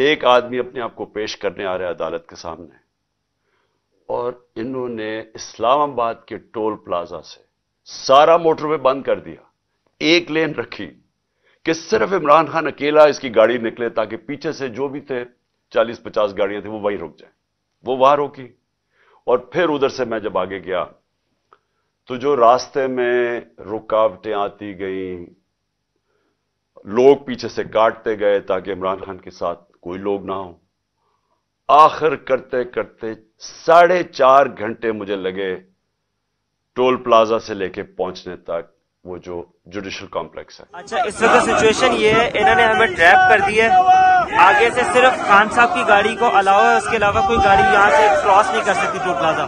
ایک آدمی اپنے آپ کو پیش کرنے آ رہا ہے عدالت کے سامنے، اور انہوں نے اسلام آباد کے ٹول پلازا سے سارا موٹر وے بند کر دیا، ایک لین رکھی کہ صرف عمران خان اکیلا اس کی گاڑی نکلے تاکہ پیچھے سے جو بھی تھے 40-50 گاڑیاں تھیں وہ وہیں رک جائیں۔ وہ وہاں روکی، اور پھر ادھر سے میں جب آگے گیا تو جو راستے میں رکاوٹیں آتی گئیں، لوگ پیچھے سے کاٹتے گئے تاکہ عمران خان کے ساتھ کوئی لوگ نہ ہوں، آخر کرتے کرتے 4.5 گھنٹے مجھے لگے ٹول پلازا سے لے کے پہنچنے تک وہ جو جوڈیشل کمپلیکس ہے۔ اچھا، اس وقت سچویشن یہ ہے، انہوں نے ہمیں ٹریپ کر دی ہے، آگے سے صرف خان صاحب کی گاڑی کو الاؤ ہے، اس کے علاوہ کوئی گاڑی یہاں سے کراس نہیں کر سکتی ٹول پلازا،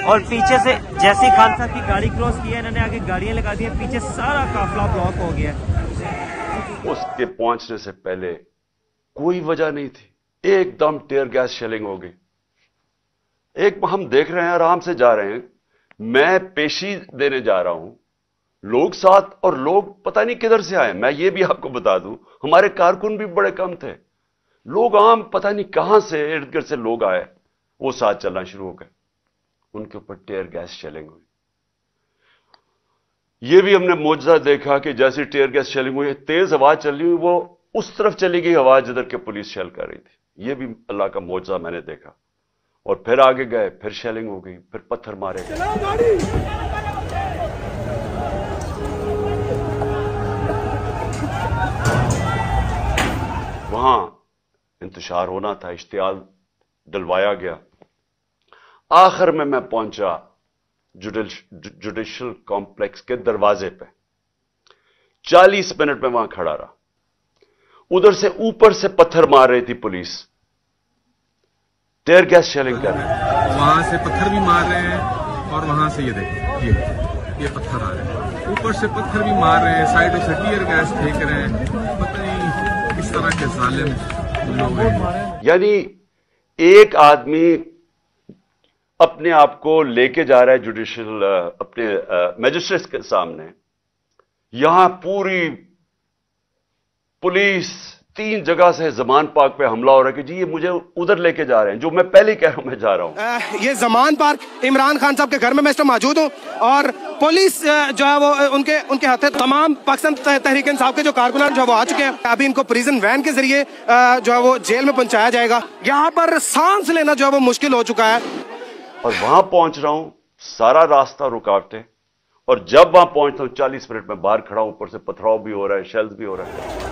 اور پیچھے سے جیسے ہی خان صاحب کی گاڑی کراس کی ہے انہوں نے آگے گاڑیاں لگا دی ہیں، پیچھے سارا قافلہ بلاک ہو گیا ہے۔ اس کے پہنچنے سے پہلے کوئی وجہ نہیں تھی، ایک دم ٹیئر گیس شیلنگ ہو گئی۔ ایک ہم دیکھ رہے ہیں، آرام سے جا رہے ہیں، میں پیشی دینے جا رہا ہوں، لوگ ساتھ، اور لوگ پتہ نہیں کدھر سے آئے۔ میں یہ بھی آپ کو بتا دوں، ہمارے کارکن بھی بڑے کم تھے، لوگ عام پتہ نہیں کہاں سے ارد گرد سے لوگ آئے، وہ ساتھ چلنا شروع ہو گئے، ان کے اوپر ٹیئر گیس شیلنگ ہوئی۔ یہ بھی ہم نے معجزہ دیکھا کہ جیسی ٹیئر گیس شیلنگ ہوئی، تیز ہوا چلی ہوئی، وہ اس طرف چلی گئی ہوا جدھر کے پولیس شیل کر رہی تھی۔ یہ بھی اللہ کا معجزہ میں نے دیکھا۔ اور پھر آگے گئے، پھر شیلنگ ہو گئی، پھر پتھر مارے گئے۔ وہاں انتشار ہونا تھا، اشتعال ڈلوایا گیا۔ آخر میں پہنچا جوڈیشل کمپلیکس کے دروازے پہ، 40 منٹ میں وہاں کھڑا رہا۔ ادھر سے اوپر سے پتھر مار رہی تھی پولیس، ٹیئر گیس شیلنگ کر رہے ہیں، وہاں سے پتھر بھی مار رہے ہیں، اور وہاں سے یہ دیکھیں یہ پتھر آ رہے ہیں، اوپر سے پتھر بھی مار رہے ہیں، سائڈوں سے ٹیئر گیس پھینک رہے ہیں، پتہ نہیں کس طرح کے ظالم لوگ ہیں۔ یعنی ایک آدمی اپنے آپ کو لے کے جا رہا ہے جوڈیشل اپنے میجسٹریٹ کے سامنے، یہاں پوری پولیس 3 جگہ سے زمان پارک پہ حملہ ہو رہا ہے کہ جی یہ مجھے ادھر لے کے جا رہے ہیں، جو میں پہلے کہہ رہا ہوں میں جا رہا ہوں۔ یہ زمان پارک عمران خان صاحب کے گھر میں اس وقت موجود ہوں، اور پولیس جو ہے وہ ان کے ہاتھ تمام پاکستان تحریک انصاف کے جو کارکنان جو ہے وہ آ چکے ہیں۔ ابھی ان کو پریزن وین کے ذریعے جو ہے وہ جیل میں پہنچایا جائے گا۔ یہاں پر سانس لینا جو ہے وہ مشکل ہو چکا ہے، اور وہاں پہنچ رہا ہوں، سارا راستہ رکاوٹیں، اور جب وہاں پہنچتا ہوں 40 منٹ میں باہر کھڑا ہوں، اوپر سے پتھراؤ بھی ہو رہا ہے، شیلز بھی ہو رہا ہے۔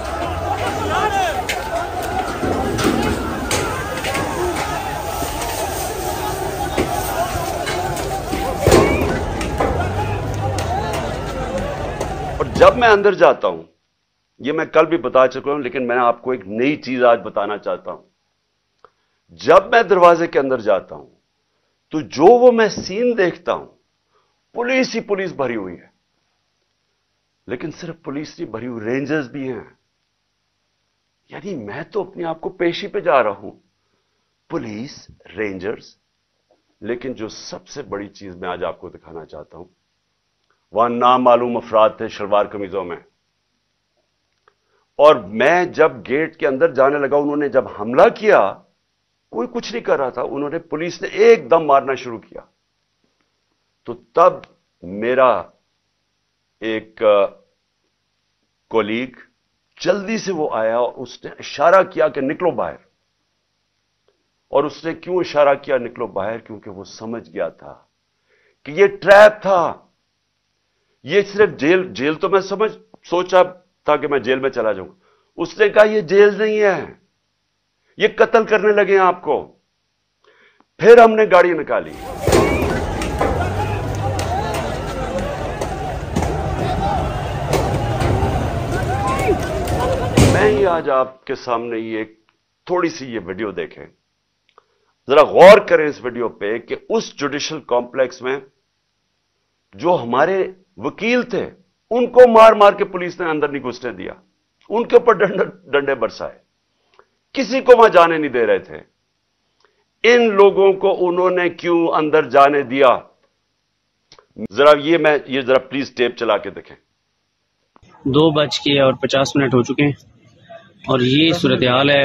اور جب میں اندر جاتا ہوں، یہ میں کل بھی بتا چکا ہوں، لیکن میں آپ کو ایک نئی چیز آج بتانا چاہتا ہوں۔ جب میں دروازے کے اندر جاتا ہوں تو جو وہ میں سین دیکھتا ہوں، پولیس ہی پولیس بھری ہوئی ہے، لیکن صرف پولیس نہیں بھری ہوئی، رینجرز بھی ہیں۔ یعنی میں تو اپنے آپ کو پیشی پہ جا رہا ہوں، پولیس، رینجرز، لیکن جو سب سے بڑی چیز میں آج آپ کو دکھانا چاہتا ہوں، وہاں نامعلوم افراد تھے شلوار قمیضوں میں، اور میں جب گیٹ کے اندر جانے لگا، انہوں نے جب حملہ کیا، کوئی کچھ نہیں کر رہا تھا، انہوں نے پولیس نے ایک دم مارنا شروع کیا۔ تو تب میرا ایک کولیگ جلدی سے وہ آیا، اور اس نے اشارہ کیا کہ نکلو باہر۔ اور اس نے کیوں اشارہ کیا نکلو باہر؟ کیونکہ وہ سمجھ گیا تھا کہ یہ ٹریپ تھا، یہ صرف جیل تو میں سوچا تھا کہ میں جیل میں چلا جاؤں، اس نے کہا یہ جیل نہیں ہے، یہ قتل کرنے لگے ہیں آپ کو۔ پھر ہم نے گاڑی نکالی، میں ہی آج آپ کے سامنے یہ تھوڑی سی یہ ویڈیو دیکھیں، ذرا غور کریں اس ویڈیو پہ کہ اس جوڈیشل کمپلیکس میں جو ہمارے وکیل تھے ان کو مار مار کے پولیس نے اندر نہیں گھسنے دیا، ان کے اوپر ڈنڈے برسائے، کسی کو وہاں جانے نہیں دے رہے تھے۔ ان لوگوں کو انہوں نے کیوں اندر جانے دیا؟ ذرا یہ ذرا پلیز ٹیپ چلا کے دیکھیں۔ 2:50 ہو چکے ہیں، اور یہ صورتحال ہے